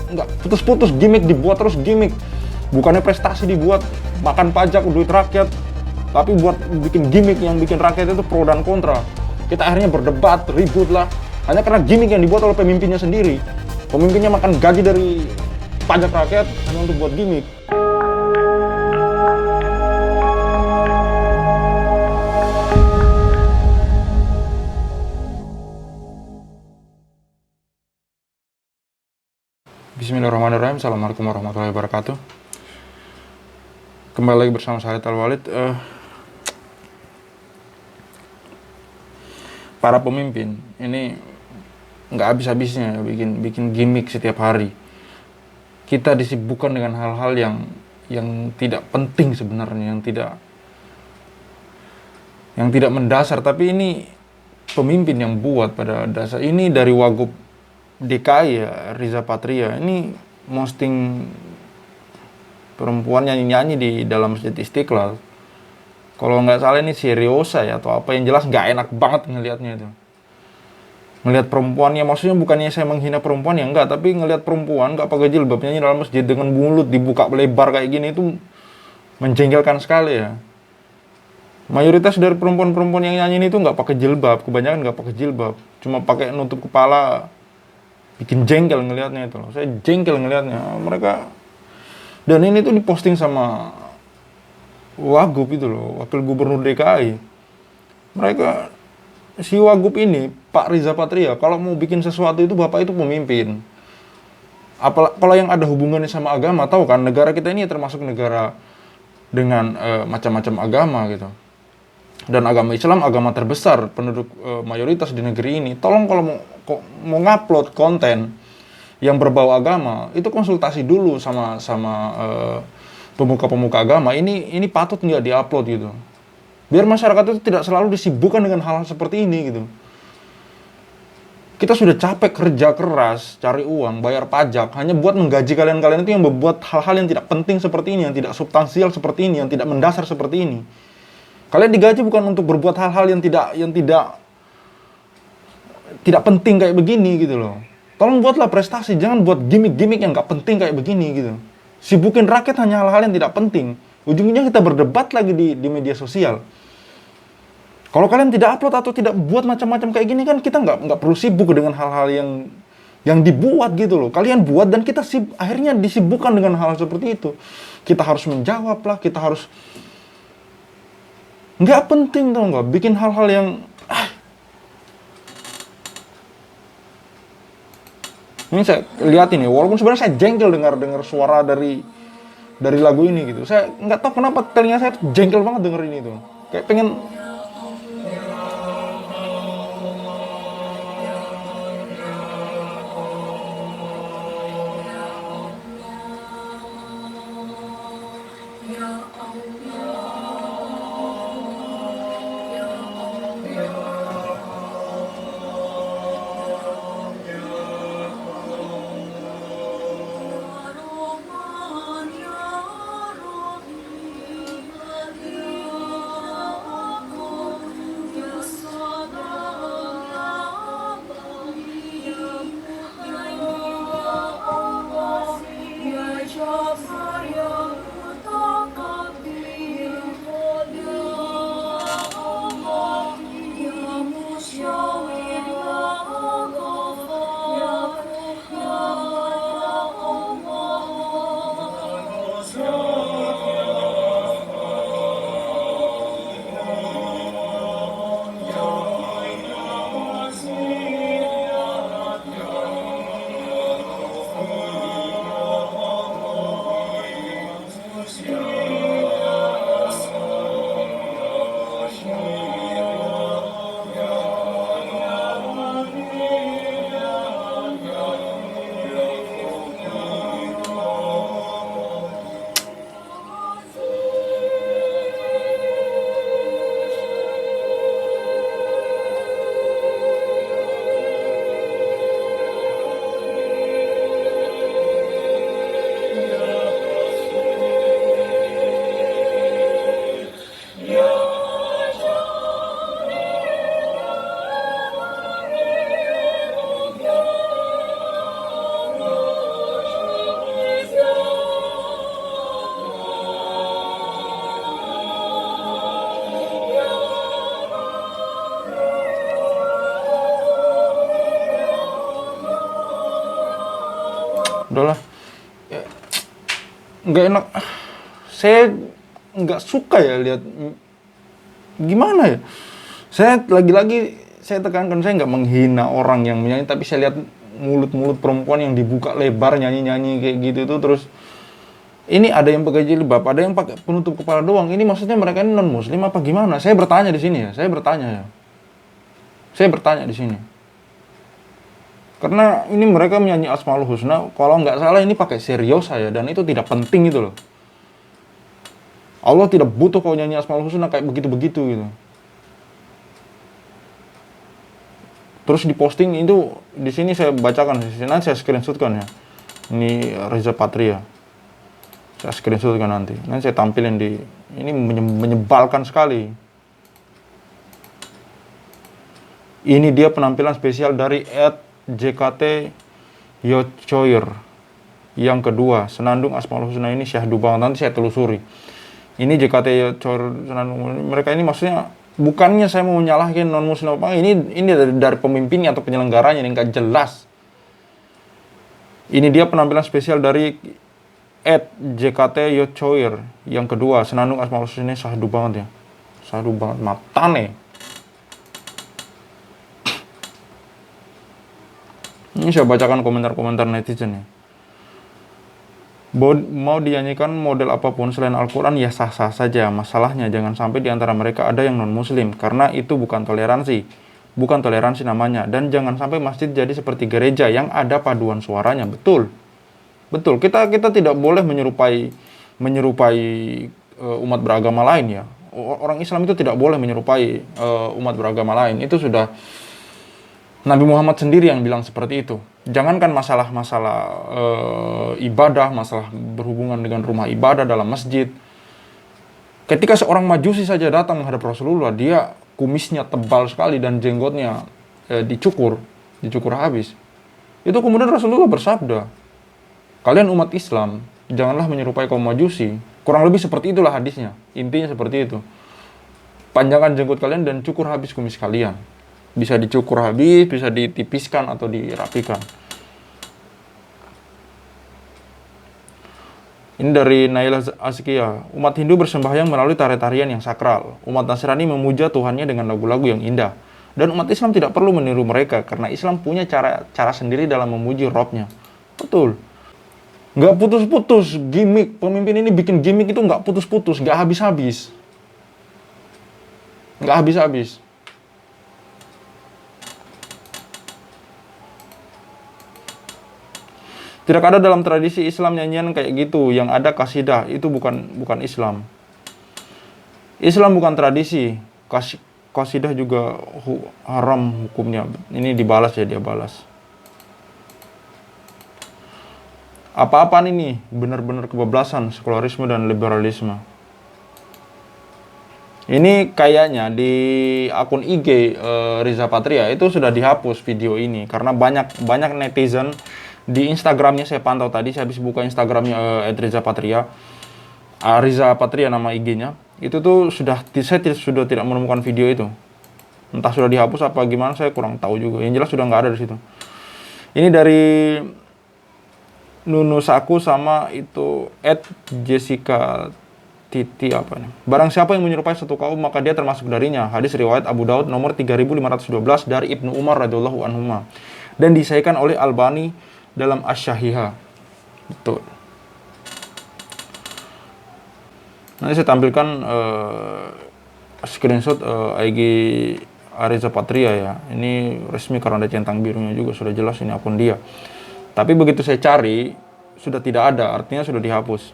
nggak putus-putus, gimmick dibuat terus gimmick. Bukannya prestasi dibuat, makan pajak, duit rakyat, tapi buat bikin gimmick yang bikin rakyat itu pro dan kontra. Kita akhirnya berdebat, ribut lah, hanya karena gimmick yang dibuat oleh pemimpinnya sendiri. Pemimpinnya makan gaji dari pajak rakyat hanya untuk buat gimmick. Bismillahirrahmanirrahim. Assalamualaikum warahmatullahi wabarakatuh. Kembali lagi bersama saya Tal Walid. Para pemimpin ini nggak habis-habisnya bikin gimmick setiap hari. Kita disibukkan dengan hal-hal yang tidak penting sebenarnya, yang tidak mendasar. Tapi ini pemimpin yang buat pada dasar. Ini dari Wagub DKI ya, Riza Patria, ini posting perempuan nyanyi-nyanyi di dalam Masjid Istiqlal. Kalau nggak salah ini seriosa ya atau apa, yang jelas nggak enak banget ngelihatnya itu. Ngelihat perempuannya, maksudnya bukannya saya menghina perempuan ya enggak, tapi ngelihat perempuan nggak pakai jilbab nyanyi dalam masjid dengan mulut dibuka lebar kayak gini itu menjengkelkan sekali ya. Mayoritas dari perempuan-perempuan yang nyanyi itu nggak pakai jilbab, kebanyakan nggak pakai jilbab, cuma pakai nutup kepala. Bikin jengkel ngelihatnya itu loh. Saya jengkel ngelihatnya mereka. Dan ini tuh diposting sama Wagub itu loh, Wakil Gubernur DKI. Mereka, si Wagub ini, Pak Riza Patria, kalau mau bikin sesuatu itu Bapak itu pemimpin. Kalau yang ada hubungannya sama agama, tahu kan negara kita ini termasuk negara dengan macam-macam agama gitu. Dan agama Islam agama terbesar penduduk mayoritas di negeri ini. Tolong kalau mau ngupload konten yang berbau agama, itu konsultasi dulu sama pemuka-pemuka agama. Ini patut nggak diupload gitu. Biar masyarakat itu tidak selalu disibukkan dengan hal-hal seperti ini gitu. Kita sudah capek kerja keras, cari uang, bayar pajak, hanya buat menggaji kalian-kalian itu yang membuat hal-hal yang tidak penting seperti ini, yang tidak substansial seperti ini, yang tidak mendasar seperti ini. Kalian digaji bukan untuk berbuat hal-hal yang tidak penting kayak begini gitu loh. Tolong buatlah prestasi, jangan buat gimmick-gimmick yang nggak penting kayak begini gitu. Sibukin rakyat hanya hal-hal yang tidak penting. Ujungnya kita berdebat lagi di media sosial. Kalau kalian tidak upload atau tidak buat macam-macam kayak gini kan kita nggak perlu sibuk dengan hal-hal yang dibuat gitu loh. Kalian buat dan kita akhirnya disibukkan dengan hal seperti itu. Kita harus menjawab lah, kita harus nggak penting tau nggak, bikin hal-hal yang ini saya lihat ini, walaupun sebenarnya saya jengkel dengar suara dari lagu ini gitu. Saya nggak tahu kenapa telinga saya tuh jengkel banget denger ini tuh. Kayak pengen Udahlah. Ya, nggak enak. Saya nggak suka ya lihat, gimana ya. Saya lagi-lagi saya tekankan, saya nggak menghina orang yang menyanyi, tapi saya lihat mulut-mulut perempuan yang dibuka lebar nyanyi-nyanyi kayak gitu itu. Terus ini ada yang pakai jilbab, ada yang pakai penutup kepala doang. Ini maksudnya mereka ini non muslim apa gimana? Saya bertanya di sini ya. Saya bertanya di sini. Karena ini mereka menyanyi Asmaul Husna, kalau nggak salah ini pakai serius saya, dan itu tidak penting gitu loh. Allah tidak butuh kau nyanyi Asmaul Husna kayak begitu-begitu gitu. Terus di posting itu, di sini saya bacakan, nanti saya screenshotkan ya. Ini Reza Patria. Saya screenshotkan nanti saya tampilin di, ini menyebalkan sekali. Ini dia penampilan spesial dari @JKT Yochoir. Yang kedua, senandung Asmaul Husna ini syahdu banget, nanti saya telusuri. Ini JKT Yochoir senandung, mereka ini maksudnya bukannya saya mau menyalahkan non muslim apa, ini dari pemimpinnya atau penyelenggaranya yang nggak jelas. Ini dia penampilan spesial dari @JKT Yochoir. Yang kedua, senandung Asmaul Husna ini syahdu banget ya. Syahdu banget, matane. Ini saya bacakan komentar-komentar netizen ya. Mau dinyanyikan model apapun selain Al-Quran ya sah-sah saja. Masalahnya jangan sampai di antara mereka ada yang non-muslim. Karena itu bukan toleransi. Bukan toleransi namanya. Dan jangan sampai masjid jadi seperti gereja yang ada paduan suaranya. Betul. Betul. Kita tidak boleh menyerupai umat beragama lain ya. Orang Islam itu tidak boleh menyerupai umat beragama lain. Itu sudah Nabi Muhammad sendiri yang bilang seperti itu. Jangankan masalah-masalah ibadah, masalah berhubungan dengan rumah ibadah dalam masjid. Ketika seorang Majusi saja datang menghadap Rasulullah, dia kumisnya tebal sekali dan jenggotnya dicukur habis. Itu kemudian Rasulullah bersabda, kalian umat Islam, janganlah menyerupai kaum Majusi. Kurang lebih seperti itulah hadisnya. Intinya seperti itu. Panjangkan jenggot kalian dan cukur habis kumis kalian. Bisa dicukur habis, bisa ditipiskan atau dirapikan. Ini dari Naila Azkia. Umat Hindu bersembahyang melalui tarian-tarian yang sakral. Umat Nasrani memuja Tuhannya dengan lagu-lagu yang indah. Dan umat Islam tidak perlu meniru mereka, karena Islam punya cara sendiri dalam memuji Robnya. Betul. Nggak putus-putus, gimmick. Pemimpin ini bikin gimmick itu nggak putus-putus, nggak habis-habis. Nggak habis-habis. Tidak ada dalam tradisi Islam nyanyian kayak gitu. Yang ada kasidah, itu bukan Islam. Islam bukan tradisi. Kasidah juga haram hukumnya. Ini dibalas ya, dia balas. Apa-apaan ini? Benar-benar kebablasan, sekularisme dan liberalisme. Ini kayaknya di akun IG Reza Patria itu sudah dihapus video ini. Karena banyak netizen di Instagramnya, saya pantau tadi, saya habis buka Instagramnya Reza Patria. Reza Patria nama IG-nya. Itu tuh saya sudah tidak menemukan video itu. Entah sudah dihapus apa gimana, saya kurang tahu juga. Yang jelas sudah nggak ada di situ. Ini dari Nunusaku sama itu @Jessica Titi apa nih. Barang siapa yang menyerupai satu kaum maka dia termasuk darinya. Hadis riwayat Abu Daud nomor 3512 dari Ibnu Umar radhiyallahu anhuma. Dan disahihkan oleh Albani dalam Asy-Syahihah. Betul. Nanti saya tampilkan screenshot IG Reza Patria ya. Ini resmi karena ada centang birunya juga, sudah jelas ini akun dia. Tapi begitu saya cari sudah tidak ada, artinya sudah dihapus.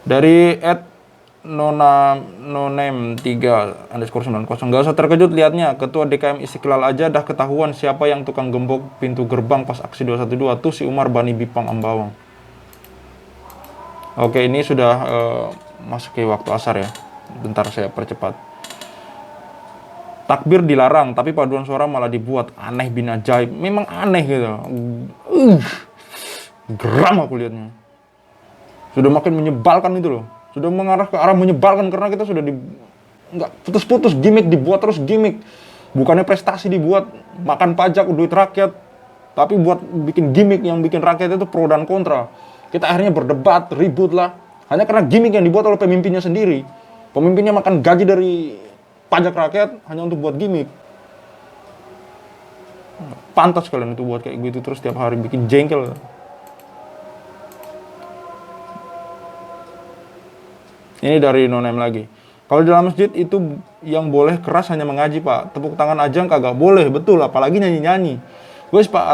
Dari @nonem3_90. Gak usah terkejut lihatnya, ketua DKM Istiqlal aja dah ketahuan siapa yang tukang gembok pintu gerbang pas aksi 212 tuh si Umar Bani Bipang Ambawang. Oke, ini sudah masuk ke waktu asar ya. Bentar saya percepat. Takbir dilarang, tapi paduan suara malah dibuat. Aneh bin ajaib. Memang aneh gitu. Geram aku lihatnya. Sudah makin menyebalkan itu loh. Sudah mengarah ke arah menyebalkan karena kita sudah nggak putus-putus, gimmick dibuat terus gimmick. Bukannya prestasi dibuat, makan pajak, duit rakyat, tapi buat bikin gimmick yang bikin rakyat itu pro dan kontra. Kita akhirnya berdebat, ribut lah. Hanya karena gimmick yang dibuat oleh pemimpinnya sendiri. Pemimpinnya makan gaji dari pajak rakyat hanya untuk buat gimmick. Pantas kalian itu buat kayak gitu terus tiap hari bikin jengkel. Ini dari Nonem lagi. Kalau di dalam masjid itu yang boleh keras hanya mengaji, Pak. Tepuk tangan aja kagak boleh, betul. Apalagi nyanyi-nyanyi. Wes Pak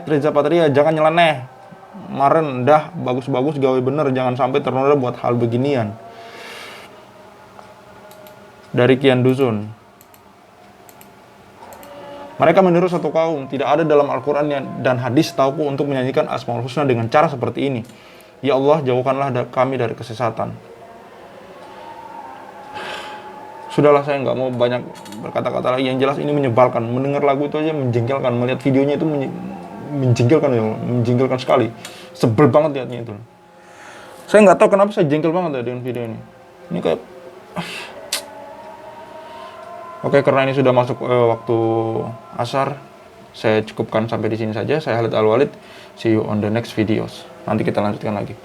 Reza Patria, jangan nyeleneh. Kemarin dah bagus-bagus gawe bener, jangan sampai ternoda buat hal beginian. Dari Kian Dusun. Mereka meniru satu kaum, tidak ada dalam Al-Quran dan hadis tauku untuk menyanyikan Asmaul Husna dengan cara seperti ini. Ya Allah, jauhkanlah kami dari kesesatan. Sudahlah, saya nggak mau banyak berkata-kata lagi. Yang jelas ini menyebalkan. Mendengar lagu itu aja menjengkelkan. Melihat videonya itu menjengkelkan, ya, menjengkelkan sekali. Sebel banget lihatnya itu. Saya nggak tahu kenapa saya jengkel banget ya dengan video ini. Ini kayak... Oke, karena ini sudah masuk waktu asar, saya cukupkan sampai di sini saja. Saya Khalid Al-Walid. See you on the next videos. Nanti kita lanjutkan lagi.